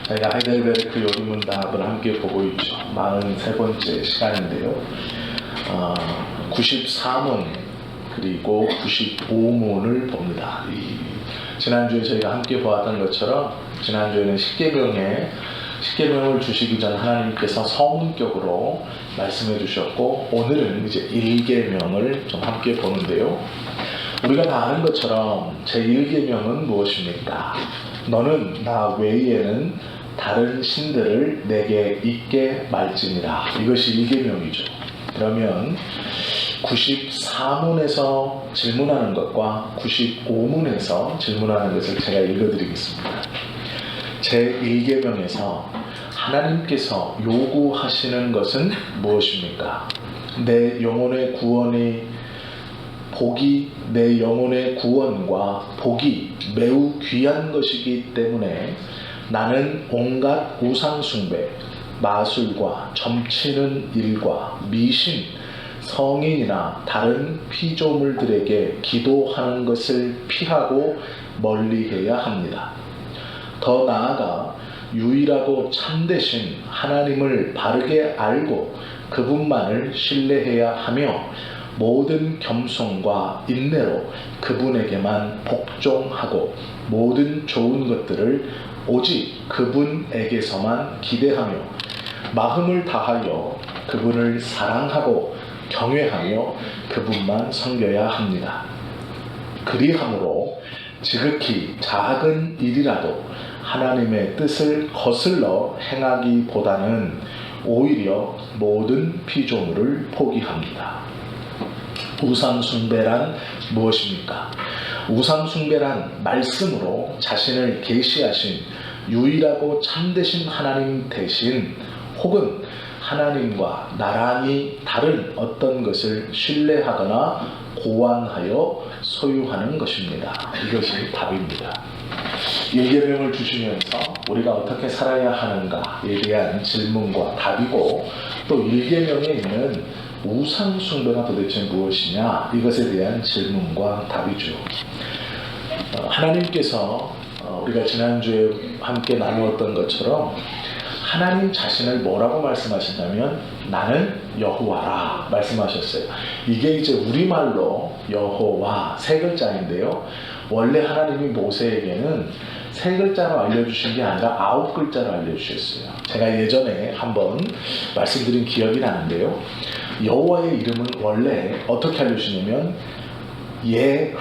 저희가 하이델베르크 요리문답을 함께 보고 있죠. 43번째 시간인데요. 94문 그리고 95문을 봅니다. 지난주에 저희가 함께 보았던 것처럼 지난주에는 십계명을 주시기 전 하나님께서 서문격으로 말씀해 주셨고, 오늘은 이제 1계명을 좀 함께 보는데요. 우리가 다 아는 것처럼 제1계명은 무엇입니까? 너는 나 외에는 다른 신들을 내게 있게 말지니라. 이것이 1계명이죠. 그러면 94문에서 질문하는 것과 95문에서 질문하는 것을 제가 읽어드리겠습니다. 제1계명에서 하나님께서 요구하시는 것은 무엇입니까? 내 영혼의 구원과 복이 매우 귀한 것이기 때문에 나는 온갖 우상숭배, 마술과 점치는 일과 미신, 성인이나 다른 피조물들에게 기도하는 것을 피하고 멀리해야 합니다. 더 나아가 유일하고 참되신 하나님을 바르게 알고 그분만을 신뢰해야 하며 모든 겸손과 인내로 그분에게만 복종하고 모든 좋은 것들을 오직 그분에게서만 기대하며 마음을 다하여 그분을 사랑하고 경외하며 그분만 섬겨야 합니다. 그리함으로 지극히 작은 일이라도 하나님의 뜻을 거슬러 행하기보다는 오히려 모든 피조물을 포기합니다. 우상숭배란 무엇입니까? 우상숭배란 말씀으로 자신을 계시하신 유일하고 참되신 하나님 대신 혹은 하나님과 나란히 다른 어떤 것을 신뢰하거나 고안하여 소유하는 것입니다. 이것이 답입니다. 1계명을 주시면서 우리가 어떻게 살아야 하는가에 대한 질문과 답이고, 또 1계명에 있는 우상숭배가 도대체 무엇이냐, 이것에 대한 질문과 답이죠. 하나님께서 우리가 지난주에 함께 나누었던 것처럼 하나님 자신을 뭐라고 말씀하신다면 나는 여호와라 말씀하셨어요. 이게 이제 우리말로 여호와 세 글자인데요. 원래 하나님이 모세에게는 세 글자로 알려주신 게 아니라 9글자로 알려주셨어요. 제가 예전에 한번 말씀드린 기억이 나는데요. 여호와의 이름은 원래 어떻게 알려주시냐면 예,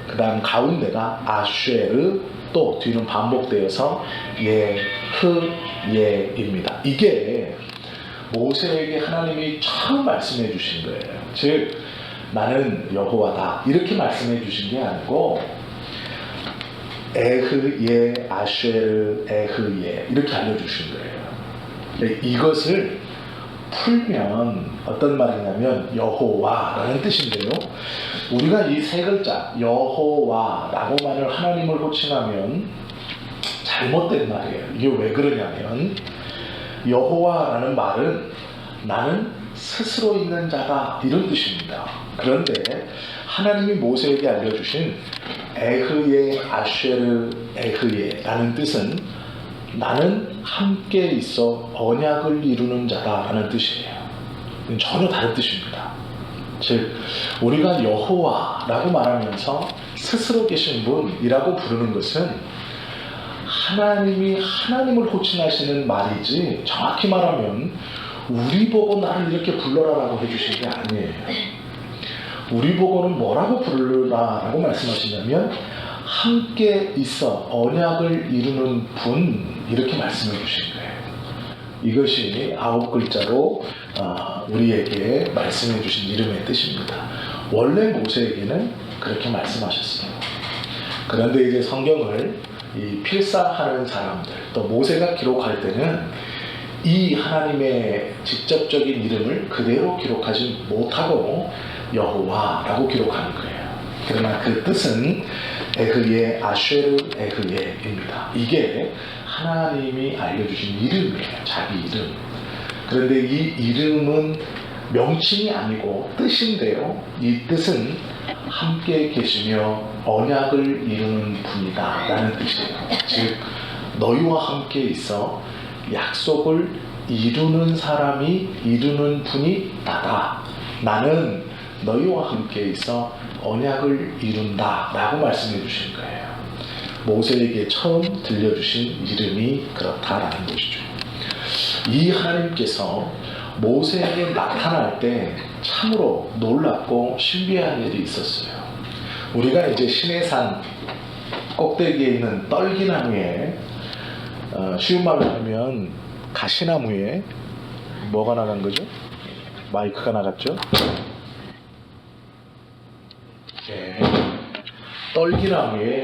그 다음 가운데가 아쉐르, 또 뒤는 반복되어서 예입니다. 이게 모세에게 하나님이 처음 말씀해 주신 거예요. 즉 나는 여호와다 이렇게 말씀해 주신 게 아니고 에흐예, 아쉐르, 에흐예 이렇게 알려주신 거예요. 이것을 풀면 어떤 말이냐면 여호와라는 뜻인데요. 우리가 이 세 글자 여호와라고만을 하나님을 호칭하면 잘못된 말이에요. 이게 왜 그러냐면 여호와라는 말은 나는 스스로 있는 자다 이런 뜻입니다. 그런데 하나님이 모세에게 알려주신 에흐예, 아쉐르, 에흐예라는 뜻은 나는 함께 있어 언약을 이루는 자다라는 뜻이에요. 전혀 다른 뜻입니다. 즉 우리가 여호와라고 말하면서 스스로 계신 분이라고 부르는 것은 하나님이 하나님을 호칭하시는 말이지, 정확히 말하면 우리 보고 나를 이렇게 불러라라고 해주신 게 아니에요. 우리 보고는 뭐라고 부르라라고 말씀하시냐면 함께 있어 언약을 이루는 분 이렇게 말씀해 주신 거예요. 이것이 9글자로 우리에게 말씀해 주신 이름의 뜻입니다. 원래 모세에게는 그렇게 말씀하셨어요. 그런데 이제 성경을 필사하는 사람들, 또 모세가 기록할 때는 이 하나님의 직접적인 이름을 그대로 기록하지 못하고 여호와라고 기록하는 거예요. 그러나 그 뜻은 에흐예, 아쉐르, 에흐예입니다. 이게 하나님이 알려주신 이름이에요. 자기 이름. 그런데 이 이름은 명칭이 아니고 뜻인데요. 이 뜻은 함께 계시며 언약을 이루는 분이다 라는 뜻이에요. 즉 너희와 함께 있어 약속을 이루는 사람이 이루는 분이 나다. 나는 너희와 함께 있어 언약을 이룬다 라고 말씀해 주신 거예요. 모세에게 처음 들려주신 이름이 그렇다라는 것이죠. 이 하나님께서 모세에게 나타날 때 참으로 놀랍고 신비한 일이 있었어요. 우리가 이제 시내산 꼭대기에 있는 떨기나무에 쉬운 말로 하면 가시나무에 뭐가 나간 거죠? 마이크가 나갔죠? 네. 떨기나무에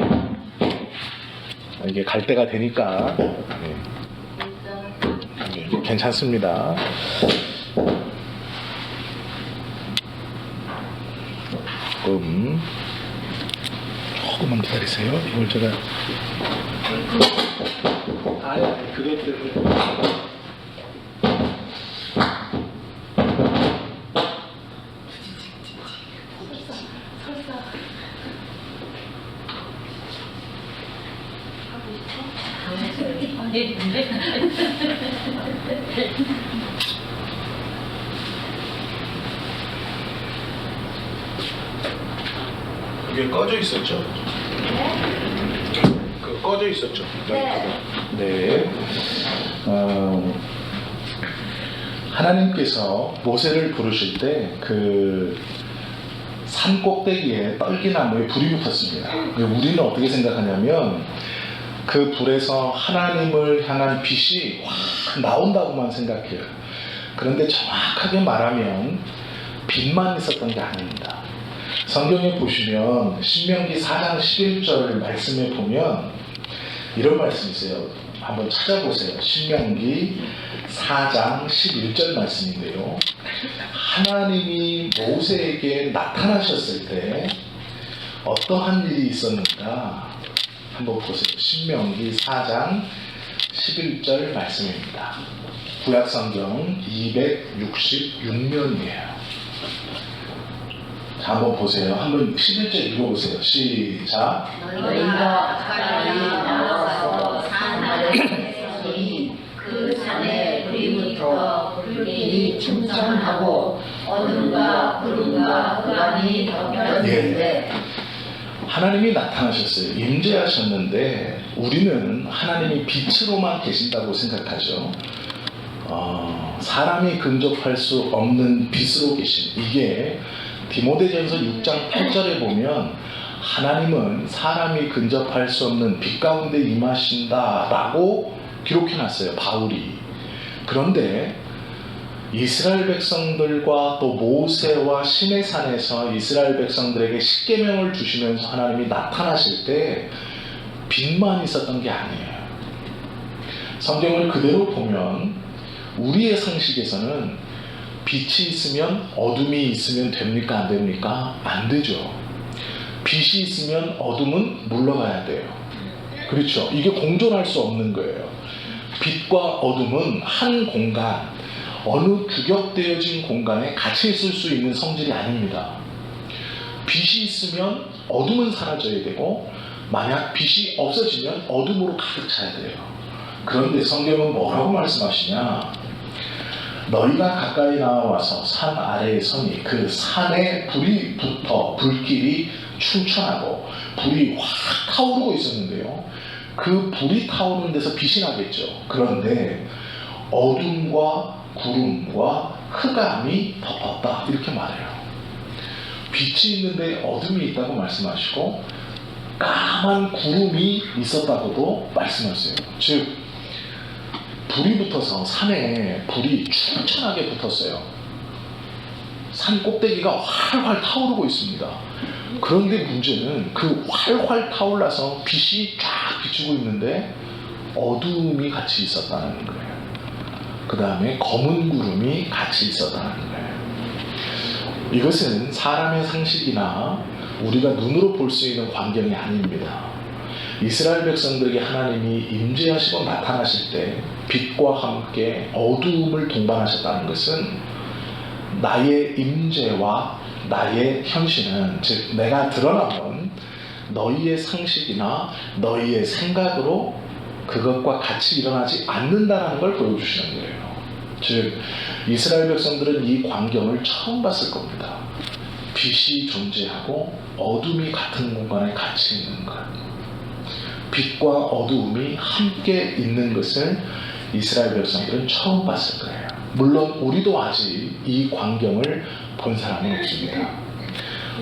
이게 갈 때가 되니까 네. 네, 괜찮습니다. 조금만 기다리세요. 이걸 제가 그것 때문에 이게 꺼져 있었죠? 그 꺼져 있었죠? 네. 하나님께서 모세를 부르실 때 그 산 꼭대기에 떨기나무에 불이 붙었습니다. 우리는 어떻게 생각하냐면 그 불에서 하나님을 향한 빛이 확 나온다고만 생각해요. 그런데 정확하게 말하면 빛만 있었던 게 아닙니다. 성경에 보시면 신명기 4장 11절 말씀에 보면 이런 말씀이 있어요. 한번 찾아보세요. 신명기 4장 11절 말씀인데요. 하나님이 모세에게 나타나셨을 때 어떠한 일이 있었는가 한번 보세요. 신명기 4장 11절 말씀입니다. 구약성경 266면이에요. 자, 한번 보세요. 한번 11절 읽어보세요. 시작. 너희가 가까이 나와서 산 아래에 서니 그 산에 불이부터 불길이 충천하고 어둠과 구름과 흑암이 덮였는데 하나님이 나타나셨어요. 임재하셨는데 우리는 하나님이 빛으로만 계신다고 생각하죠. 사람이 근접할 수 없는 빛으로 계신 이게 디모데전서 6장 8절에 보면 하나님은 사람이 근접할 수 없는 빛 가운데 임하신다라고 기록해놨어요. 바울이. 그런데 이스라엘 백성들과 또 모세와 시내산에서 이스라엘 백성들에게 십계명을 주시면서 하나님이 나타나실 때 빛만 있었던 게 아니에요. 성경을 그대로 보면 우리의 상식에서는 빛이 있으면 어둠이 있으면 됩니까? 안 됩니까? 안 되죠. 빛이 있으면 어둠은 물러가야 돼요. 그렇죠. 이게 공존할 수 없는 거예요. 빛과 어둠은 한 공간, 어느 규격되어진 공간에 같이 있을 수 있는 성질이 아닙니다. 빛이 있으면 어둠은 사라져야 되고 만약 빛이 없어지면 어둠으로 가득 차야 돼요. 그런데 성경은 뭐라고 말씀하시냐? 너희가 가까이 나와서 산 아래에 서니 그 산에 불이 붙어 불길이 충천하고 불이 확 타오르고 있었는데요. 그 불이 타오르는 데서 빛이 나겠죠. 그런데 어둠과 구름과 흑암이 덮었다 이렇게 말해요. 빛이 있는데 어둠이 있다고 말씀하시고 까만 구름이 있었다고도 말씀하세요. 즉 불이 붙어서 산에 불이 충천하게 붙었어요. 산 꼭대기가 활활 타오르고 있습니다. 그런데 문제는 그 활활 타올라서 빛이 쫙 비추고 있는데 어둠이 같이 있었다는 거예요. 그 다음에 검은 구름이 같이 있었다는 거예요. 이것은 사람의 상식이나 우리가 눈으로 볼 수 있는 광경이 아닙니다. 이스라엘 백성들에게 하나님이 임재하시고 나타나실 때 빛과 함께 어두움을 동반하셨다는 것은 나의 임재와 나의 현실은, 즉 내가 드러나면 너희의 상식이나 너희의 생각으로 그것과 같이 일어나지 않는다는 걸 보여주시는 거예요. 즉 이스라엘 백성들은 이 광경을 처음 봤을 겁니다. 빛이 존재하고 어둠이 같은 공간에 같이 있는 것, 빛과 어두움이 함께 있는 것을 이스라엘 백성들은 처음 봤을 거예요. 물론 우리도 아직 이 광경을 본 사람은 없습니다.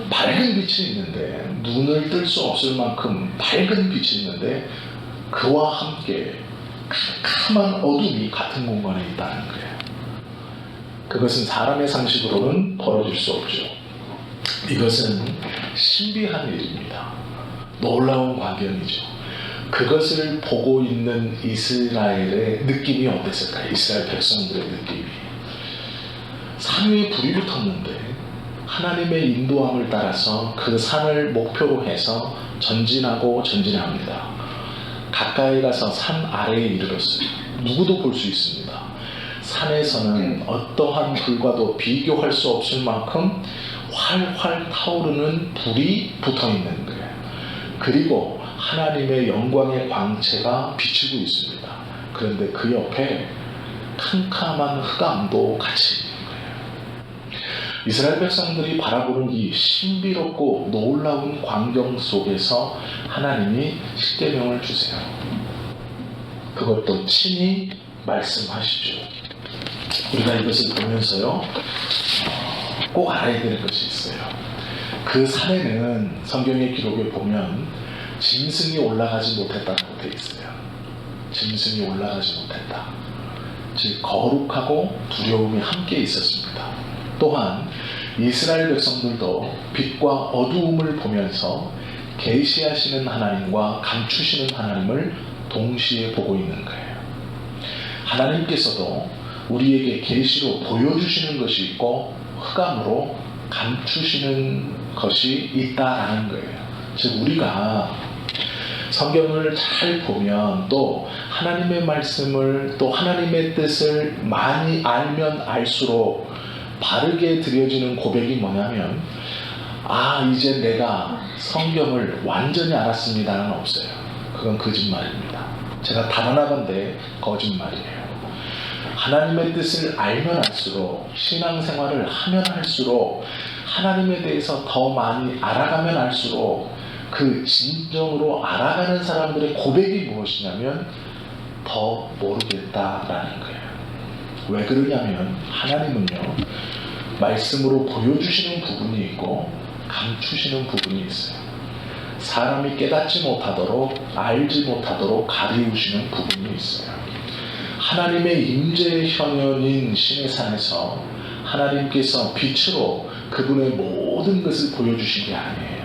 밝은 빛이 있는데, 눈을 뜰 수 없을 만큼 밝은 빛이 있는데 그와 함께 캄캄한 어둠이 같은 공간에 있다는 거예요. 그것은 사람의 상식으로는 벌어질 수 없죠. 이것은 신비한 일입니다. 놀라운 광경이죠. 그것을 보고 있는 이스라엘의 느낌이 어땠을까요? 이스라엘 백성들의 느낌이. 산 위에 불이 붙었는데 하나님의 인도함을 따라서 그 산을 목표로 해서 전진하고 전진합니다. 가까이 가서 산 아래에 이르렀어요. 누구도 볼 수 있습니다. 산에서는 어떠한 불과도 비교할 수 없을 만큼 활활 타오르는 불이 붙어 있는 거예요. 그리고 하나님의 영광의 광채가 비치고 있습니다. 그런데 그 옆에 캄캄한 흑암도 같이 있는 거예요. 이스라엘 백성들이 바라보는 이 신비롭고 놀라운 광경 속에서 하나님이 십계명을 주세요. 그것도 친히 말씀하시죠. 우리가 이것을 보면서요, 꼭 알아야 되는 것이 있어요. 그 산에는 성경의 기록에 보면 짐승이 올라가지 못했다고 되어 있어요. 짐승이 올라가지 못했다. 즉 거룩하고 두려움이 함께 있었습니다. 또한 이스라엘 백성들도 빛과 어두움을 보면서 계시하시는 하나님과 감추시는 하나님을 동시에 보고 있는 거예요. 하나님께서도 우리에게 계시로 보여주시는 것이 있고 흑암으로 감추시는 것이 있다라는 거예요. 즉 우리가 성경을 잘 보면 또 하나님의 말씀을, 또 하나님의 뜻을 많이 알면 알수록 바르게 드려지는 고백이 뭐냐면, 이제 내가 성경을 완전히 알았습니다는 없어요. 그건 거짓말입니다. 제가 단언하건대 거짓말이에요. 하나님의 뜻을 알면 알수록, 신앙생활을 하면 할수록, 하나님에 대해서 더 많이 알아가면 알수록 그 진정으로 알아가는 사람들의 고백이 무엇이냐면 더 모르겠다라는 거예요. 왜 그러냐면 하나님은요, 말씀으로 보여주시는 부분이 있고 감추시는 부분이 있어요. 사람이 깨닫지 못하도록, 알지 못하도록 가리우시는 부분이 있어요. 하나님의 임재 현현인 신의 산에서 하나님께서 빛으로 그분의 모든 것을 보여주신 게 아니에요.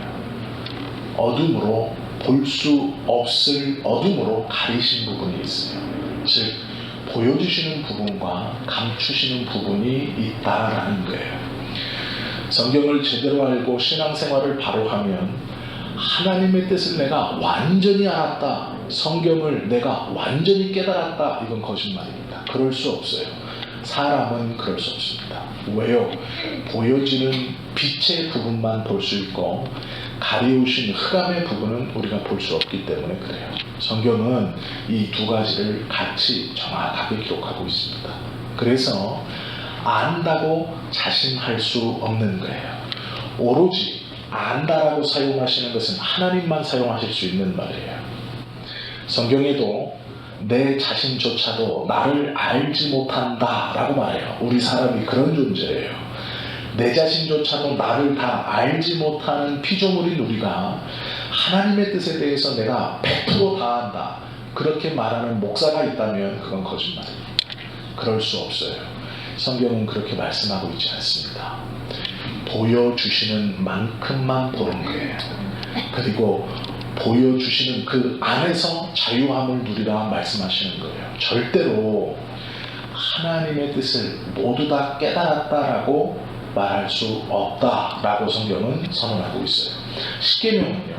어둠으로, 볼 수 없을 어둠으로 가리신 부분이 있어요. 즉 보여주시는 부분과 감추시는 부분이 있다라는 거예요. 성경을 제대로 알고 신앙생활을 바로 하면 하나님의 뜻을 내가 완전히 알았다, 성경을 내가 완전히 깨달았다, 이건 거짓말입니다. 그럴 수 없어요. 사람은 그럴 수 없습니다. 왜요? 보여지는 빛의 부분만 볼 수 있고 가리우신 흑암의 부분은 우리가 볼 수 없기 때문에 그래요. 성경은 이 두 가지를 같이 정확하게 기록하고 있습니다. 그래서 안다고 자신할 수 없는 거예요. 오로지 안다라고 사용하시는 것은 하나님만 사용하실 수 있는 말이에요. 성경에도 내 자신조차도 나를 알지 못한다 라고 말해요. 우리 사람이 그런 존재예요. 내 자신조차도 나를 다 알지 못하는 피조물인 우리가 하나님의 뜻에 대해서 내가 100% 다 안다, 그렇게 말하는 목사가 있다면 그건 거짓말입니다. 그럴 수 없어요. 성경은 그렇게 말씀하고 있지 않습니다. 보여주시는 만큼만 보는 거예요. 그리고 보여주시는 그 안에서 자유함을 누리라 말씀하시는 거예요. 절대로 하나님의 뜻을 모두 다 깨달았다라고 말할 수 없다라고 성경은 선언하고 있어요. 십계명은요,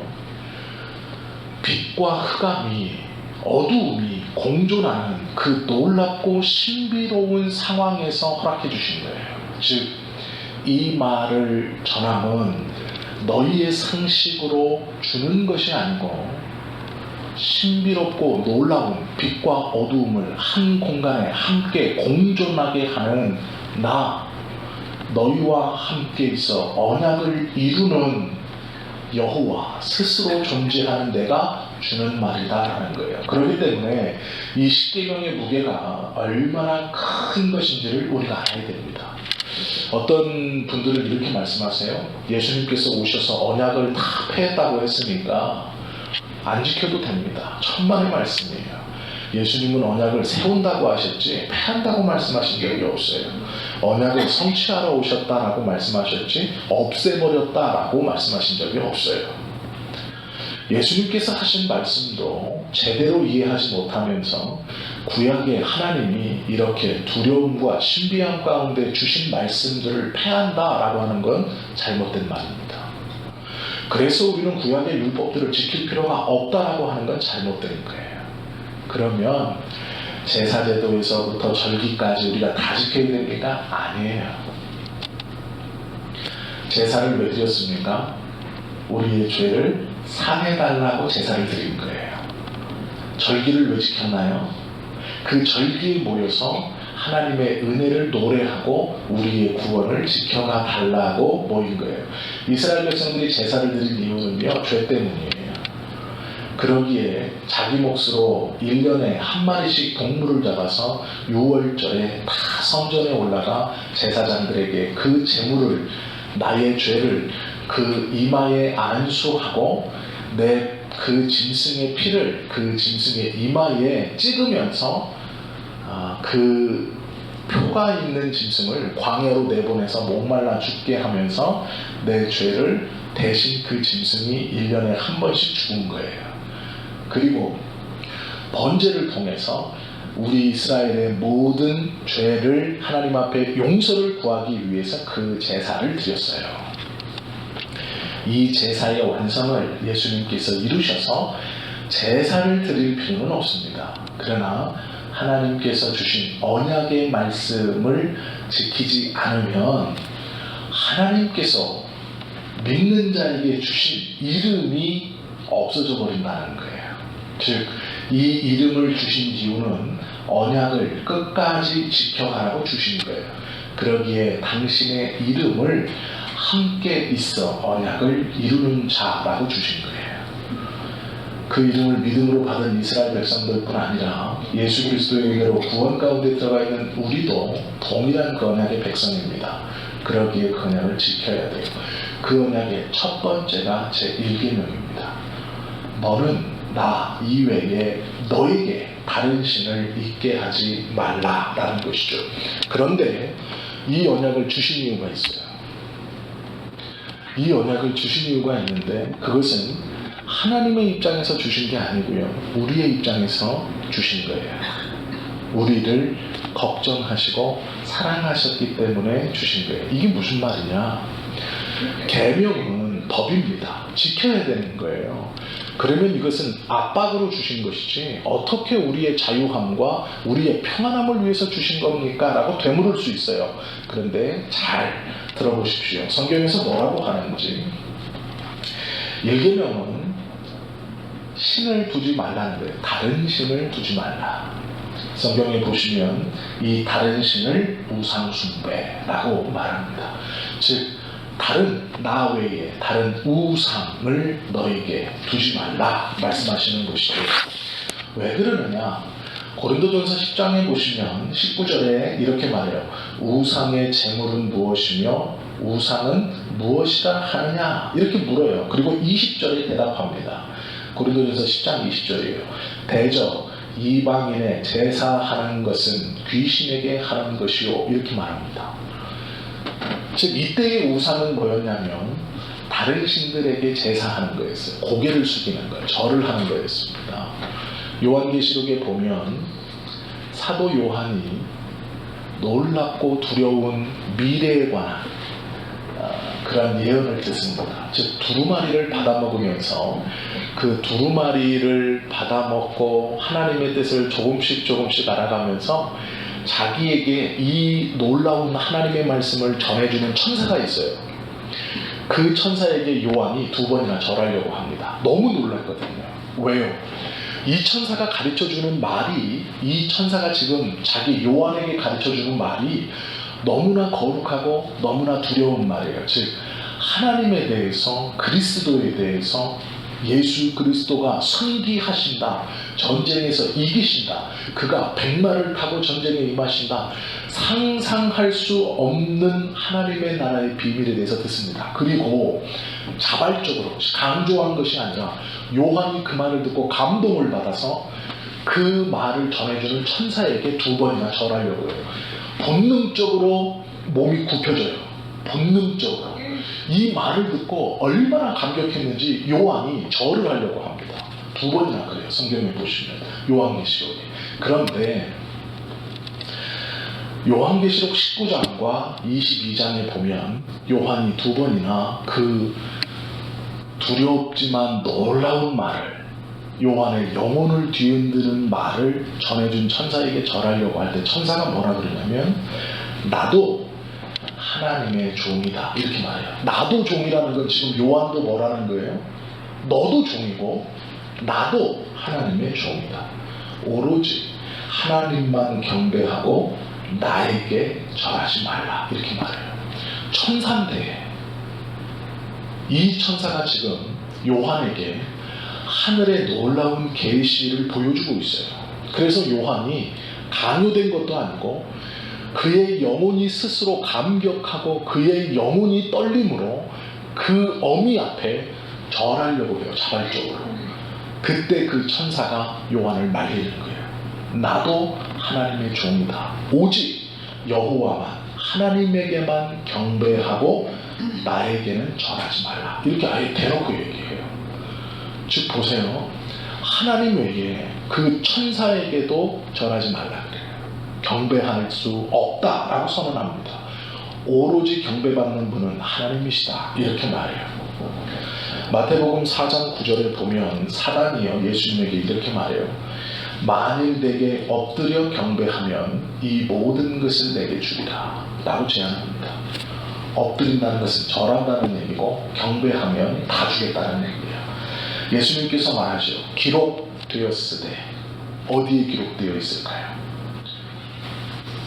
빛과 흑암이, 어두움이 공존하는 그 놀랍고 신비로운 상황에서 허락해 주신 거예요. 즉 이 말을 전함은 너희의 상식으로 주는 것이 아니고 신비롭고 놀라운 빛과 어두움을 한 공간에 함께 공존하게 하는 나, 너희와 함께 있어 언약을 이루는 여호와 스스로 존재하는 내가 주는 말이다라는 거예요. 그렇기 때문에 이 십계명의 무게가 얼마나 큰 것인지를 우리가 알아야 됩니다. 어떤 분들은 이렇게 말씀하세요. 예수님께서 오셔서 언약을 다 폐했다고 했으니까 안 지켜도 됩니다. 천만의 말씀이에요. 예수님은 언약을 세운다고 하셨지 폐한다고 말씀하신 적이 없어요. 언약을 성취하러 오셨다라고 말씀하셨지 없애버렸다라고 말씀하신 적이 없어요. 예수님께서 하신 말씀도 제대로 이해하지 못하면서 구약의 하나님이 이렇게 두려움과 신비함 가운데 주신 말씀들을 폐한다라고 하는 건 잘못된 말입니다. 그래서 우리는 구약의 율법들을 지킬 필요가 없다라고 하는 건 잘못된 거예요. 그러면 제사제도에서부터 절기까지 우리가 다 지켜야 되는 게 아니에요. 제사를 왜 드렸습니까? 우리의 죄를 사해달라고 제사를 드린 거예요. 절기를 왜 지켰나요? 그 절기에 모여서 하나님의 은혜를 노래하고 우리의 구원을 지켜가 달라고 모인 거예요. 이스라엘 백성들이 제사를 드린 이유는요, 죄 때문이에요. 그러기에 자기 몫으로 1년에 한 마리씩 동물을 잡아서 6월절에 다 성전에 올라가 제사장들에게 그 제물을, 나의 죄를 그 이마에 안수하고 내 그 짐승의 피를 그 짐승의 이마에 찍으면서 그 표가 있는 짐승을 광야로 내보내서 목말라 죽게 하면서 내 죄를 대신 그 짐승이 1년에 한 번씩 죽은 거예요. 그리고 번제를 통해서 우리 이스라엘의 모든 죄를 하나님 앞에 용서를 구하기 위해서 그 제사를 드렸어요. 이 제사의 완성을 예수님께서 이루셔서 제사를 드릴 필요는 없습니다. 그러나 하나님께서 주신 언약의 말씀을 지키지 않으면 하나님께서 믿는 자에게 주신 이름이 없어져 버린다는 거예요. 즉, 이 이름을 주신 이유는 언약을 끝까지 지켜가라고 주신 거예요. 그러기에 당신의 이름을 함께 있어 언약을 이루는 자라고 주신 거예요. 그 이름을 믿음으로 받은 이스라엘 백성들뿐 아니라 예수 그리스도의 은혜로 구원 가운데 들어가 있는 우리도 동일한 그 언약의 백성입니다. 그러기에 그 언약을 지켜야 돼요. 그 언약의 첫 번째가 제1계명입니다. 너는 나 이외에 너에게 다른 신을 있게 하지 말라라는 것이죠. 그런데 이 언약을 주신 이유가 있어요. 이 언약을 주신 이유가 있는데 그것은 하나님의 입장에서 주신 게 아니고요, 우리의 입장에서 주신 거예요. 우리를 걱정하시고 사랑하셨기 때문에 주신 거예요. 이게 무슨 말이냐? 계명은 법입니다. 지켜야 되는 거예요. 그러면 이것은 압박으로 주신 것이지 어떻게 우리의 자유함과 우리의 평안함을 위해서 주신 겁니까? 라고 되물을 수 있어요. 그런데 잘 들어보십시오. 성경에서 뭐라고 하는지. 1계명은 신을 두지 말라는 거예요. 다른 신을 두지 말라. 성경에 보시면 이 다른 신을 우상숭배라고 말합니다. 즉 다른 나 외에 다른 우상을 너에게 두지 말라 말씀하시는 것이죠. 왜 그러느냐? 고린도전서 10장에 보시면 19절에 이렇게 말해요. 우상의 제물은 무엇이며 우상은 무엇이라 하느냐? 이렇게 물어요. 그리고 20절에 대답합니다. 고린도전서 10장 20절이에요. 대저 이방인의 제사하는 것은 귀신에게 하는 것이요, 이렇게 말합니다. 즉 이때의 우상은 뭐였냐면 다른 신들에게 제사하는 거였어요. 고개를 숙이는 거예요. 절을 하는 거였습니다. 요한계시록에 보면 사도 요한이 놀랍고 두려운 미래에 관한 그런 예언을 듣습니다. 즉 두루마리를 받아먹으면서 그 두루마리를 받아먹고 하나님의 뜻을 조금씩 알아가면서 자기에게 이 놀라운 하나님의 말씀을 전해주는 천사가 있어요. 그 천사에게 요한이 2번이나 절하려고 합니다. 너무 놀랐거든요. 왜요? 이 천사가 가르쳐주는 말이, 이 천사가 지금 자기 요한에게 가르쳐주는 말이 너무나 거룩하고 너무나 두려운 말이에요. 즉 하나님에 대해서, 그리스도에 대해서, 예수 그리스도가 승리하신다, 전쟁에서 이기신다, 그가 백마를 타고 전쟁에 임하신다, 상상할 수 없는 하나님의 나라의 비밀에 대해서 듣습니다. 그리고 자발적으로 강조한 것이 아니라 요한이 그 말을 듣고 감동을 받아서 그 말을 전해주는 천사에게 2번이나 절하려고 해요. 본능적으로 몸이 굽혀져요. 본능적으로. 이 말을 듣고 얼마나 감격했는지 요한이 절을 하려고 합니다. 2번이나 그래요. 성경에 보시면 요한계시록에. 그런데 요한계시록 19장과 22장에 보면 요한이 2번이나 그 두렵지만 놀라운 말을, 요한의 영혼을 뒤흔드는 말을 전해준 천사에게 절하려고 할 때 천사가 뭐라 그러냐면 나도 하나님의 종이다 이렇게 말해요. 나도 종이라는 건 지금 요한도 뭐라는 거예요? 너도 종이고 나도 하나님의 종이다. 오로지 하나님만 경배하고 나에게 절하지 말라 이렇게 말해요. 천사인데 이 천사가 지금 요한에게 하늘의 놀라운 계시를 보여주고 있어요. 그래서 요한이 강요된 것도 아니고 그의 영혼이 스스로 감격하고 그의 영혼이 떨림으로 그 어미 앞에 절하려고 해요. 자발적으로. 그때 그 천사가 요한을 말리는 거예요. 나도 하나님의 종이다. 오직 여호와만, 하나님에게만 경배하고 나에게는 절하지 말라. 이렇게 아예 대놓고 얘기해요. 즉 보세요. 하나님 외에 그 천사에게도 절하지 말라 그래요. 경배할 수 없다라고 선언합니다. 오로지 경배받는 분은 하나님이시다 이렇게 말해요. 마태복음 4장 9절에 보면 사단이요 예수님에게 이렇게 말해요. 만일 내게 엎드려 경배하면 이 모든 것을 내게 주리라 라고 제안합니다. 엎드린다는 것은 절한다는 얘기고 경배하면 다 주겠다는 얘기예요. 예수님께서 말하죠. 기록되었으되 어디에 기록되어 있을까요?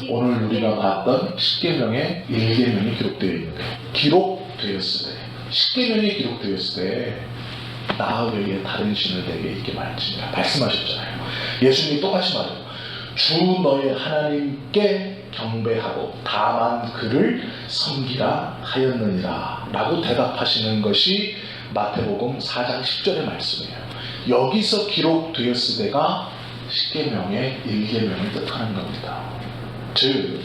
오늘 우리가 봤던 십계명의 1계명이 기록되어 있는 거예요. 기록되었으되, 십계명이 기록되었으되 나 외에 다른 신을 내게 있게 말지니라 말씀하셨잖아요. 예수님이 똑같이 말해요. 주 너의 하나님께 경배하고 다만 그를 섬기라 하였느니라 라고 대답하시는 것이 마태복음 4장 10절의 말씀이에요. 여기서 기록되었으되가 십계명의 1계명을 뜻하는 겁니다. 즉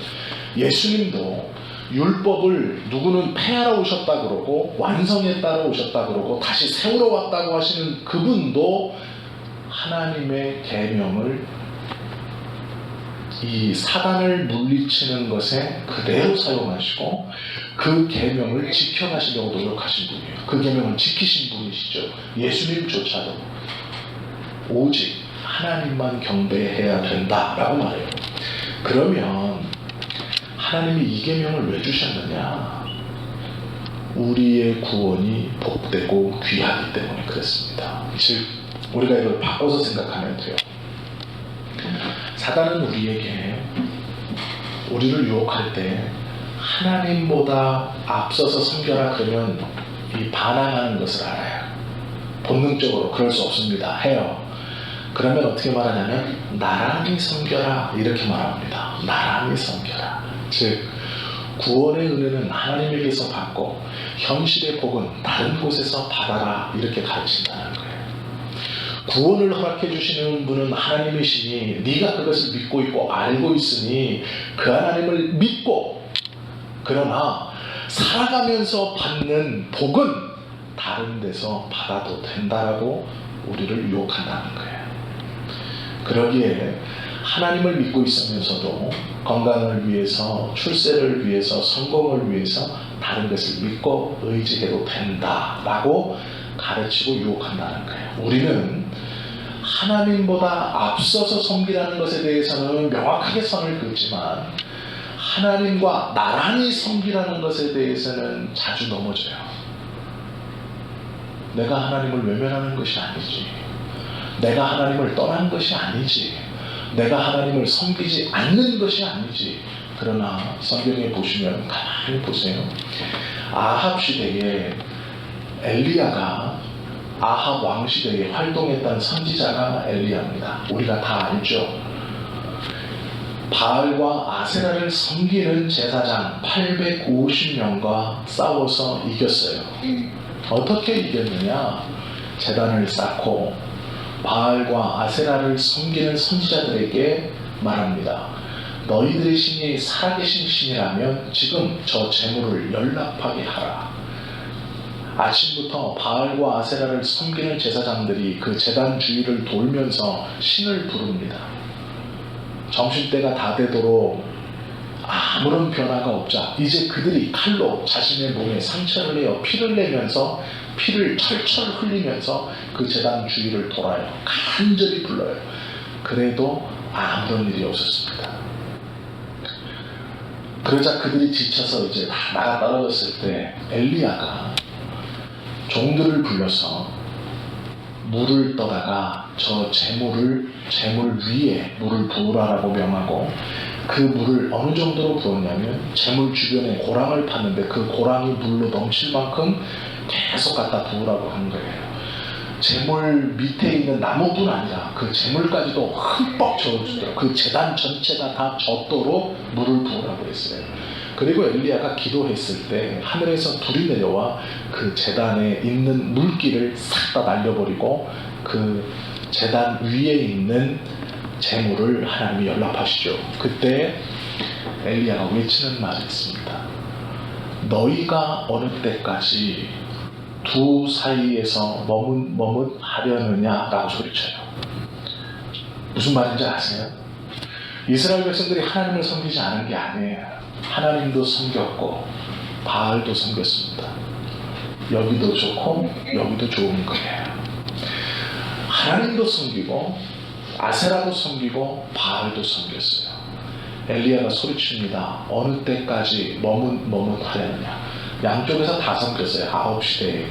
예수님도 율법을 누구는 폐하러 오셨다 그러고 완성에 따라 오셨다 그러고 다시 세우러 왔다고 하시는 그분도 하나님의 계명을 이 사단을 물리치는 것에 그대로 사용하시고 그 계명을 지켜가시려고 노력하신 분이에요. 그 계명을 지키신 분이시죠. 예수님조차도 오직 하나님만 경배해야 된다라고 말해요. 그러면 하나님이 이 계명을 왜 주셨느냐? 우리의 구원이 복되고 귀하기 때문에 그렇습니다. 즉 우리가 이걸 바꿔서 생각하면 돼요. 사단은 우리에게 우리를 유혹할 때 하나님보다 앞서서 섬겨라 그러면 이 반항하는 것을 알아요. 본능적으로 그럴 수 없습니다. 해요. 그러면 어떻게 말하냐면 나란히 섬겨라 이렇게 말합니다. 나란히 섬겨라. 즉 구원의 은혜는 하나님에게서 받고 현실의 복은 다른 곳에서 받아라 이렇게 가르친다는 거예요. 구원을 허락해 주시는 분은 하나님이시니 네가 그것을 믿고 있고 알고 있으니 그 하나님을 믿고, 그러나 살아가면서 받는 복은 다른 데서 받아도 된다라고 우리를 유혹한다는 거예요. 그러기에 하나님을 믿고 있으면서도 건강을 위해서, 출세를 위해서, 성공을 위해서 다른 것을 믿고 의지해도 된다라고 가르치고 유혹한다는 거예요. 우리는 하나님보다 앞서서 섬기라는 것에 대해서는 명확하게 선을 긋지만 하나님과 나란히 섬기라는 것에 대해서는 자주 넘어져요. 내가 하나님을 외면하는 것이 아니지, 내가 하나님을 떠난 것이 아니지, 내가 하나님을 섬기지 않는 것이 아니지. 그러나 성경에 보시면 가만히 보세요. 아합 시대에 엘리야가, 아합 왕 시대에 활동했던 선지자가 엘리야입니다. 우리가 다 알죠. 바알과 아세라를 섬기는 제사장 850명과 싸워서 이겼어요. 어떻게 이겼느냐? 제단을 쌓고 바알과 아세라를 섬기는 선지자들에게 말합니다. 너희들의 신이 살아계신 신이라면 지금 저 재물을 연락하게 하라. 아침부터 바알과 아세라를 섬기는 제사장들이 그 제단 주위를 돌면서 신을 부릅니다. 점심때가 다 되도록 아무런 변화가 없자 이제 그들이 칼로 자신의 몸에 상처를 내어 피를 내면서 피를 철철 흘리면서 그 제단 주위를 돌아요. 간절히 불러요. 그래도 아무런 일이 없었습니다. 그러자 그들이 지쳐서 이제 다 나가 떨어졌을 때 엘리야가 종들을 불러서 물을 떠다가 저 재물 위에 물을 부으라고 명하고, 그 물을 어느 정도로 부었냐면 재물 주변에 고랑을 팠는데 그 고랑이 물로 넘칠 만큼 계속 갖다 부으라고 한 거예요. 재물 밑에 있는 나무뿐 아니라 그 재물까지도 흠뻑 저어주도록, 그 제단 전체가 다 젖도록 물을 부으라고 했어요. 그리고 엘리야가 기도했을 때 하늘에서 불이 내려와 그 제단에 있는 물기를 싹 다 날려버리고 그 제단 위에 있는 재물을 하나님이 연락하시죠. 그때 엘리야가 외치는 말이 있습니다. 너희가 어느 때까지 두 사이에서 머뭇하려느냐라고 소리쳐요. 무슨 말인지 아세요? 이스라엘 백성들이 하나님을 섬기지 않은 게 아니에요. 하나님도 섬겼고 바알도 섬겼습니다. 여기도 좋고 여기도 좋은 거예요. 하나님도 섬기고 아세라도 섬기고 바알도 섬겼어요. 엘리야가 소리칩니다. 어느 때까지 머뭇하려느냐. 양쪽에서 다 섬겼어요. 아홉 시대에.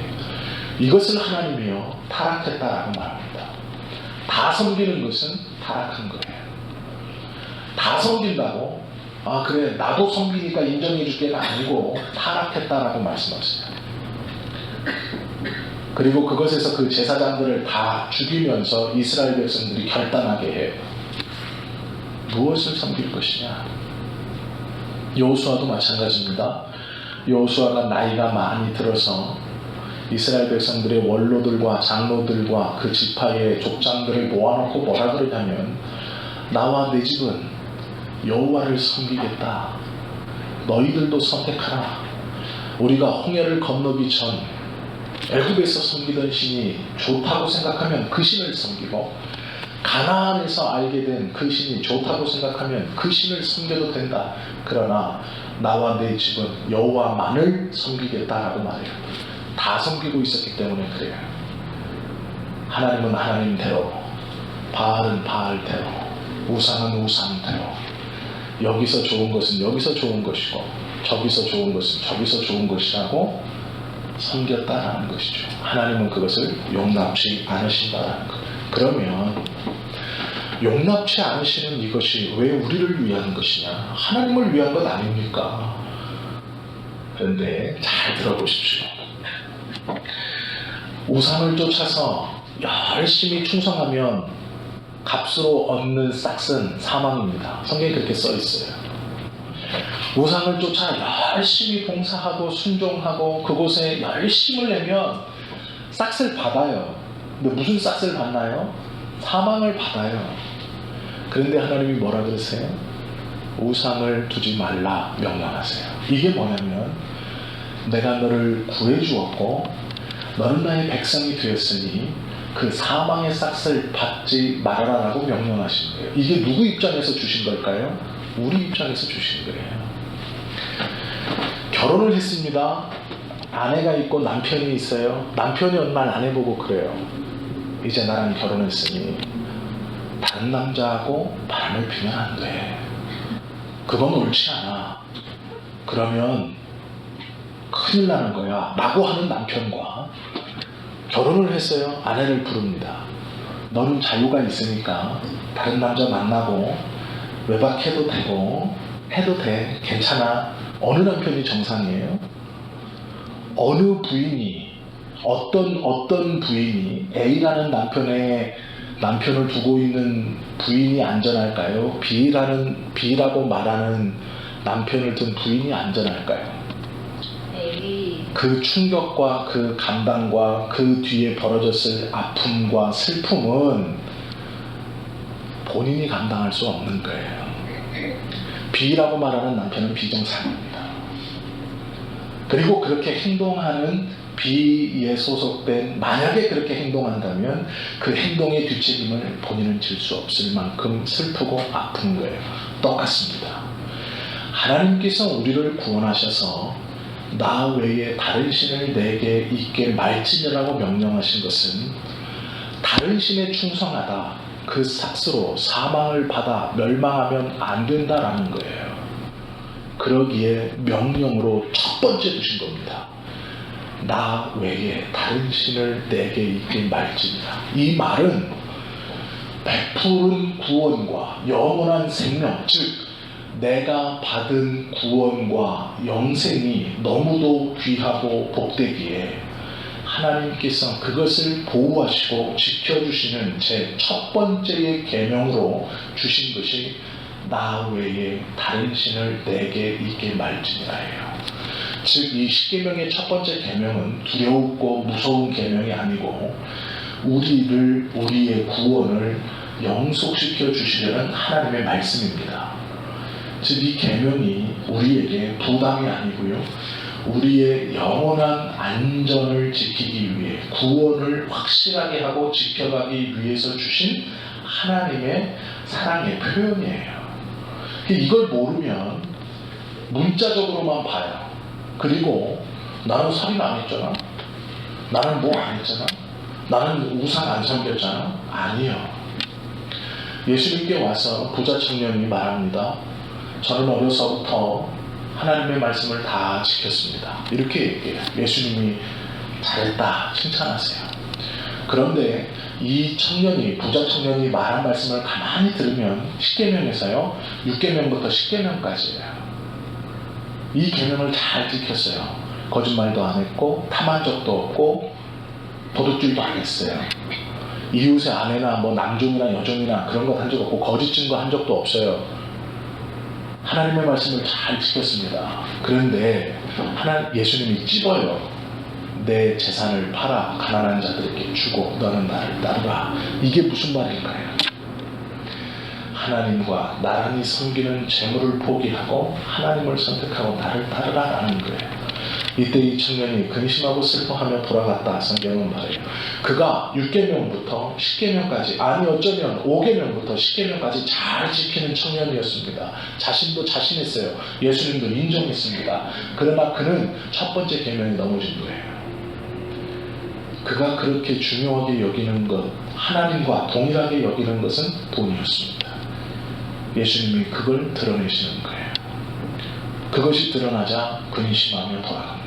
이것을 하나님이요 타락했다라고 말합니다. 다 섬기는 것은 타락한 거예요. 다 섬긴다고 아 그래 나도 섬기니까 인정해 줄게가 아니고 타락했다라고 말씀하세요. 그리고 그것에서 그 제사장들을 다 죽이면서 이스라엘 백성들이 결단하게 해요. 무엇을 섬길 것이냐. 여호수아도 마찬가지입니다. 여호수아가 나이가 많이 들어서 이스라엘 백성들의 원로들과 장로들과 그 지파의 족장들을 모아놓고 뭐라 그러냐면 나와 내 집은 여호와를 섬기겠다. 너희들도 선택하라. 우리가 홍해를 건너기 전 애굽에서 섬기던 신이 좋다고 생각하면 그 신을 섬기고, 가나안에서 알게 된 그 신이 좋다고 생각하면 그 신을 섬겨도 된다. 그러나 나와 내 집은 여호와만을 섬기겠다라고 말해요. 다 섬기고 있었기 때문에 그래요. 하나님은 하나님대로, 바알은 바알대로, 우상은 우상대로, 여기서 좋은 것은 여기서 좋은 것이고 저기서 좋은 것은 저기서 좋은 것이라고 섬겼다라는 것이죠. 하나님은 그것을 용납치 않으신다라는 것. 그러면 용납치 않으시는 이것이 왜 우리를 위한 것이냐? 하나님을 위한 것 아닙니까? 그런데 잘 들어보십시오. 우상을 쫓아서 열심히 충성하면 값으로 얻는 싹은 사망입니다. 성경에 그렇게 써 있어요. 우상을 쫓아 열심히 봉사하고 순종하고 그곳에 열심을 내면 싹을 받아요. 근데 무슨 싹을 받나요? 사망을 받아요. 그런데 하나님이 뭐라 그러세요? 우상을 두지 말라 명령하세요. 이게 뭐냐면 내가 너를 구해주었고 너는 나의 백성이 되었으니 그 사망의 싹을 받지 말아라라고 명령하신 거예요. 이게 누구 입장에서 주신 걸까요? 우리 입장에서 주신 거예요. 결혼을 했습니다. 아내가 있고 남편이 있어요. 남편이 어느 날 아내 보고 그래요. 이제 나랑 결혼했으니 다른 남자하고 바람을 피면 안 돼. 그건 옳지 않아. 그러면 큰일 나는 거야. 라고 하는 남편과 결혼을 했어요. 아내를 부릅니다. 너는 자유가 있으니까 다른 남자 만나고 외박해도 되고 해도 돼. 괜찮아. 어느 남편이 정상이에요? 어느 부인이 어떤 부인이 A라는 남편을 두고 있는 부인이 안전할까요? B라고 말하는 남편을 둔 부인이 안전할까요? 그 충격과 그 감당과 그 뒤에 벌어졌을 아픔과 슬픔은 본인이 감당할 수 없는 거예요. B라고 말하는 남편은 비정상입니다. 그리고 그렇게 행동하는 B에 소속된, 만약에 그렇게 행동한다면 그 행동의 뒷책임을 본인은 질 수 없을 만큼 슬프고 아픈 거예요. 똑같습니다. 하나님께서 우리를 구원하셔서 나 외에 다른 신을 내게 있게 말지니라고 명령하신 것은 다른 신에 충성하다 그 삭스로 사망을 받아 멸망하면 안 된다라는 거예요. 그러기에 명령으로 첫 번째 두신 겁니다. 나 외에 다른 신을 내게 있게 말지니라. 이 말은 베푸른 구원과 영원한 생명, 즉 내가 받은 구원과 영생이 너무도 귀하고 복되기에 하나님께서 그것을 보호하시고 지켜주시는 제 첫 번째의 계명으로 주신 것이 나 외에 다른 신을 내게 있게 말지니라예요. 즉 이 십계명의 첫 번째 계명은 두렵고 무서운 계명이 아니고 우리의 구원을 영속시켜 주시려는 하나님의 말씀입니다. 즉 이 계명이 우리에게 부담이 아니고요, 우리의 영원한 안전을 지키기 위해 구원을 확실하게 하고 지켜가기 위해서 주신 하나님의 사랑의 표현이에요. 이걸 모르면 문자적으로만 봐요. 그리고 나는 살인 안 했잖아, 나는 뭐 안 했잖아, 나는 우상 안 섬겼잖아. 아니요. 예수님께 와서 부자 청년이 말합니다. 저는 어려서부터 하나님의 말씀을 다 지켰습니다. 이렇게 얘기해요. 예수님이 잘했다 칭찬하세요. 그런데 이 청년이, 부자 청년이 말한 말씀을 가만히 들으면 10계명에서요 6계명부터 10계명까지예요. 이 계명을 잘 지켰어요. 거짓말도 안 했고 탐한 적도 없고 도둑질도 안 했어요. 이웃의 아내나 뭐 남종이나 여종이나 그런 것 한 적 없고 거짓 증거 한 적도 없어요. 하나님의 말씀을 잘 지켰습니다. 그런데 예수님이 찝어요. 내 재산을 팔아 가난한 자들에게 주고 너는 나를 따르라. 이게 무슨 말일까요? 하나님과 나란히 섬기는 재물을 포기하고 하나님을 선택하고 나를 따르라라는 거예요. 이때 이 청년이 근심하고 슬퍼하며 돌아갔다. 성경은 말해요. 그가 6계명부터 10계명까지, 아니 어쩌면 5계명부터 10계명까지 잘 지키는 청년이었습니다. 자신도 자신했어요. 예수님도 인정했습니다. 그러나 그는 첫 번째 계명이 넘어진 거예요. 그가 그렇게 중요하게 여기는 것, 하나님과 동일하게 여기는 것은 돈이었습니다. 예수님이 그걸 드러내시는 거예요. 그것이 드러나자 근심하며 돌아갑니다.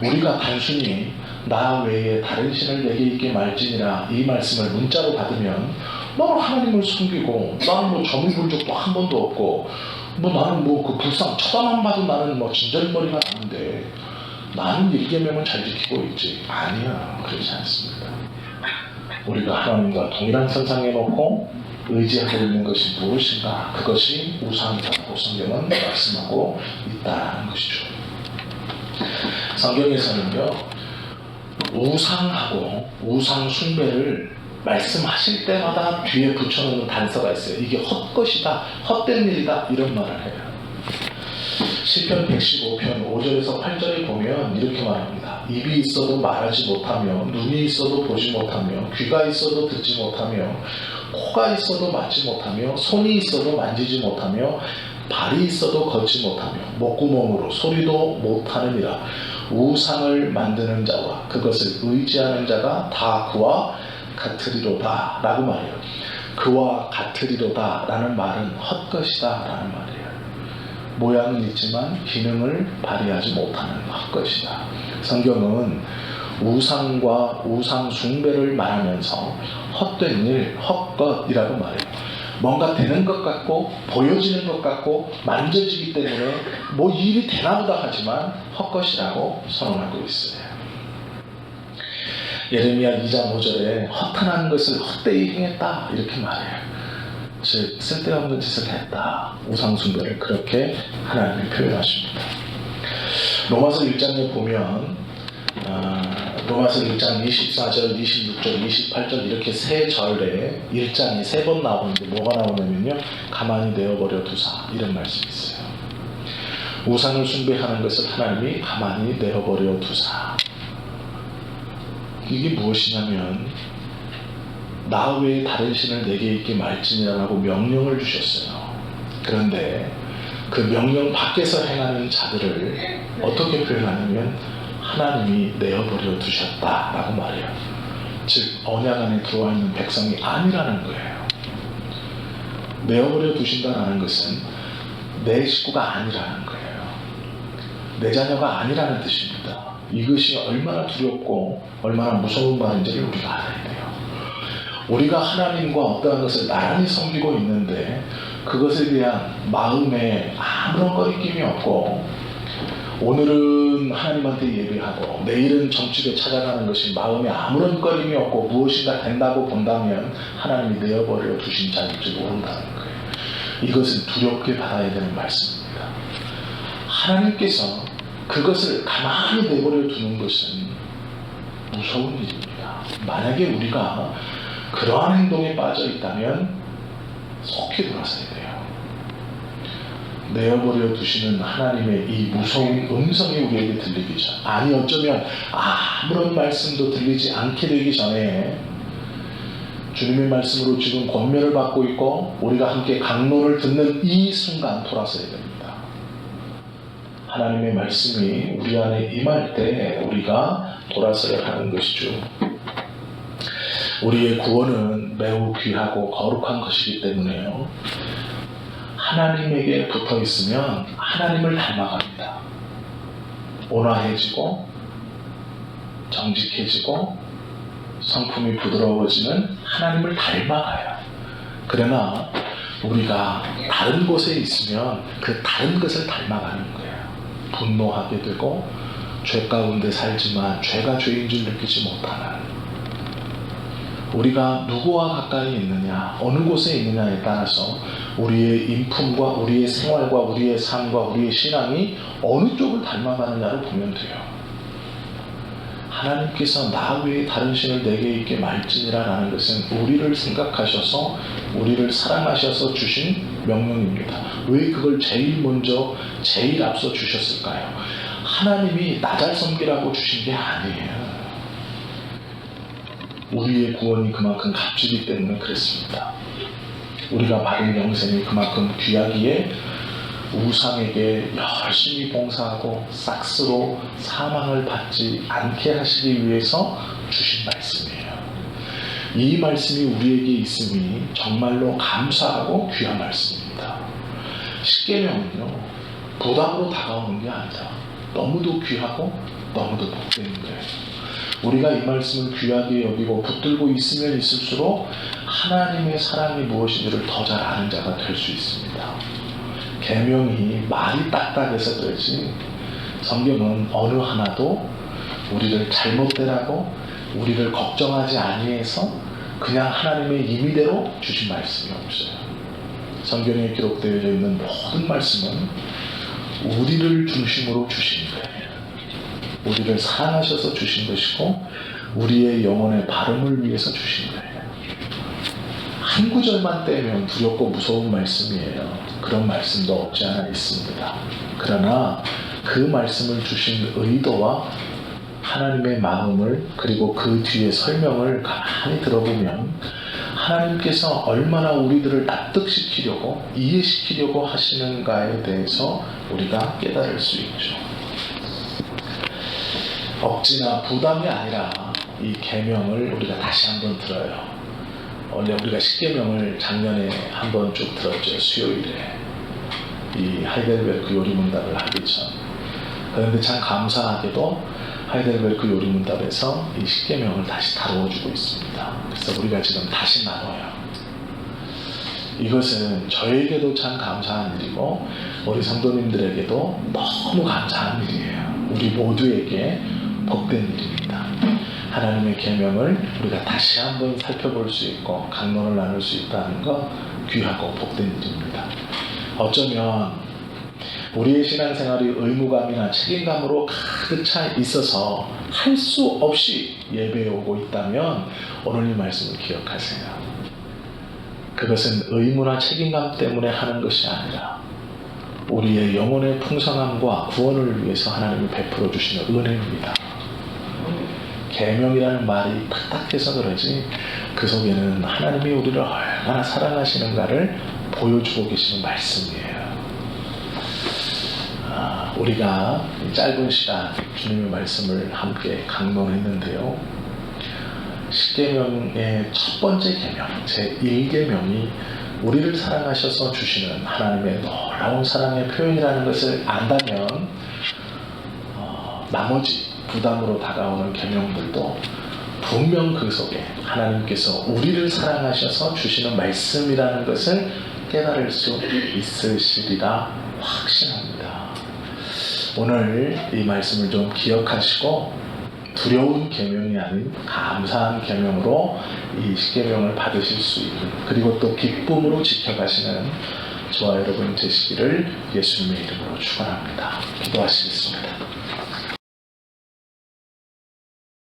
우리가 단순히 나 외에 다른 신을 내게 있게 말지니라 이 말씀을 문자로 받으면 나는 하나님을 섬기고 나는 뭐 점을 본 적도 한 번도 없고 뭐 나는 뭐 그 불상 쳐다만 봐도 나는 뭐 진절머리가 나는데 나는 1계명은 잘 지키고 있지. 아니야, 그렇지 않습니다. 우리가 하나님과 동일한 선상에 놓고 의지하고 있는 것이 무엇인가? 그것이 우상이라고 성경은 말씀하고 있다는 것이죠. 성경에서는요 우상하고 우상 숭배를 말씀하실 때마다 뒤에 붙여놓는 단서가 있어요. 이게 헛것이다, 헛된 일이다, 이런 말을 해요. 시편 115편 5절에서 8절에 보면 이렇게 말합니다. 입이 있어도 말하지 못하며 눈이 있어도 보지 못하며 귀가 있어도 듣지 못하며 코가 있어도 맞지 못하며 손이 있어도 만지지 못하며 발이 있어도 걷지 못하며 목구멍으로 소리도 못하느니라. 우상을 만드는 자와 그것을 의지하는 자가 다 그와 같으리로다 라고 말해요. 그와 같으리로다 라는 말은 헛것이다 라는 말이에요. 모양은 있지만 기능을 발휘하지 못하는 헛것이다. 성경은 우상과 우상 숭배를 말하면서 헛된 일, 헛것이라고 말해요. 뭔가 되는 것 같고 보여지는 것 같고 만져지기 때문에 뭐 일이 되나보다 하지만 헛것이라고 선언하고 있어요. 예레미야 2장 5절에 허탄한 것을 헛되이 행했다 이렇게 말해요. 즉 쓸데없는 짓을 했다. 우상숭배를 그렇게 하나님이 표현하십니다. 로마서 1장에 보면 로마서 1장 24절, 26절, 28절 이렇게 세 절에 1장이 3번 나오는데 뭐가 나오냐면요. 가만히 내어버려 두사 이런 말씀이 있어요. 우상을 숭배하는 것을 하나님이 가만히 내어버려 두사. 이게 무엇이냐면 나 외에 다른 신을 내게 있게 말지니라고 명령을 주셨어요. 그런데 그 명령 밖에서 행하는 자들을 어떻게 표현하냐면 하나님이 내어버려 두셨다라고 말해요. 즉 언약 안에 들어와 있는 백성이 아니라는 거예요. 내어버려 두신다는 것은 내 식구가 아니라는 거예요. 내 자녀가 아니라는 뜻입니다. 이것이 얼마나 두렵고 얼마나 무서운 말인지를 우리가 알아야 돼요. 우리가 하나님과 어떠한 것을 나란히 섬기고 있는데 그것에 대한 마음에 아무런 거리낌이 없고 오늘은 하나님한테 예배하고 내일은 정치에 찾아가는 것이 마음에 아무런 거림이 없고 무엇인가 된다고 본다면 하나님이 내어버려 두신 자일 줄 모른다는 거예요. 이것은 두렵게 받아야 되는 말씀입니다. 하나님께서 그것을 가만히 내버려 두는 것은 무서운 일입니다. 만약에 우리가 그러한 행동에 빠져 있다면 속히 돌아서야 돼요. 내어버려 두시는 하나님의 이 무서운 음성이 우리에게 들리기 전, 아니 어쩌면 아무런 말씀도 들리지 않게 되기 전에 주님의 말씀으로 지금 권면을 받고 있고 우리가 함께 강론을 듣는 이 순간 돌아서야 됩니다. 하나님의 말씀이 우리 안에 임할 때 우리가 돌아서야 하는 것이죠. 우리의 구원은 매우 귀하고 거룩한 것이기 때문에요. 하나님에게 붙어 있으면 하나님을 닮아갑니다. 온화해지고 정직해지고 성품이 부드러워지는 하나님을 닮아가요. 그러나 우리가 다른 곳에 있으면 그 다른 것을 닮아가는 거예요. 분노하게 되고 죄 가운데 살지만 죄가 죄인 줄 느끼지 못하는, 우리가 누구와 가까이 있느냐 어느 곳에 있느냐에 따라서 우리의 인품과 우리의 생활과 우리의 삶과 우리의 신앙이 어느 쪽을 닮아가느냐를 보면 돼요. 하나님께서 나 외에 다른 신을 내게 있게 말지니라라는 것은 우리를 생각하셔서 우리를 사랑하셔서 주신 명령입니다. 왜 그걸 제일 먼저 제일 앞서 주셨을까요? 하나님이 나 잘 섬기라고 주신 게 아니에요. 우리의 구원이 그만큼 값지기 때문에 그랬습니다. 우리가 받은 영생이 그만큼 귀하기에 우상에게 열심히 봉사하고 싹스로 사망을 받지 않게 하시기 위해서 주신 말씀이에요. 이 말씀이 우리에게 있음이 정말로 감사하고 귀한 말씀입니다. 십계명은요 부담으로 다가오는 게 아니라 너무도 귀하고 너무도 복되는 거예요. 우리가 이 말씀을 귀하게 여기고 붙들고 있으면 있을수록 하나님의 사랑이 무엇인지를 더 잘 아는 자가 될 수 있습니다. 계명이 말이 딱딱해서 그렇지 성경은 어느 하나도 우리를 잘못되라고 우리를 걱정하지 아니해서 그냥 하나님의 임의대로 주신 말씀이 없어요. 성경에 기록되어 있는 모든 말씀은 우리를 중심으로 주신 거예요. 우리를 사랑하셔서 주신 것이고 우리의 영혼의 바름을 위해서 주신 거예요. 한 구절만 떼면 두렵고 무서운 말씀이에요. 그런 말씀도 없지 않아 있습니다. 그러나 그 말씀을 주신 의도와 하나님의 마음을 그리고 그 뒤에 설명을 가만히 들어보면 하나님께서 얼마나 우리들을 납득시키려고 이해시키려고 하시는가에 대해서 우리가 깨달을 수 있죠. 억지나 부담이 아니라 이 계명을 우리가 다시 한번 들어요. 원래 우리가 십계명을 작년에 한번 쭉 들었죠. 수요일에 이 하이델베르크 요리문답을 하기 전. 그런데 참 감사하게도 하이델베르크 요리문답에서 이 십계명을 다시 다루어주고 있습니다. 그래서 우리가 지금 다시 나눠요. 이것은 저에게도 참 감사한 일이고 우리 성도님들에게도 너무 감사한 일이에요. 우리 모두에게 복된 일입니다. 하나님의 계명을 우리가 다시 한번 살펴볼 수 있고 강론을 나눌 수 있다는 것 귀하고 복된 일입니다. 어쩌면 우리의 신앙생활이 의무감이나 책임감으로 가득 차 있어서 할 수 없이 예배에 오고 있다면 오늘 이 말씀을 기억하세요. 그것은 의무나 책임감 때문에 하는 것이 아니라 우리의 영혼의 풍성함과 구원을 위해서 하나님이 베풀어 주시는 은혜입니다. 계명이라는 말이 딱딱해서 그러지 그 속에는 하나님이 우리를 얼마나 사랑하시는가를 보여주고 계시는 말씀이에요. 우리가 짧은 시간 주님의 말씀을 함께 강론했는데요. 십계명의 첫 번째 계명, 제1계명이 우리를 사랑하셔서 주시는 하나님의 놀라운 사랑의 표현이라는 것을 안다면 나머지 부담으로 다가오는 계명들도 분명 그 속에 하나님께서 우리를 사랑하셔서 주시는 말씀이라는 것을 깨달을 수 있으시리라 확신합니다. 오늘 이 말씀을 좀 기억하시고 두려운 계명이 아닌 감사한 계명으로 이 십계명을 받으실 수 있는, 그리고 또 기쁨으로 지켜가시는 저와 여러분 되시기를 예수님의 이름으로 축원합니다. 기도하시겠습니다.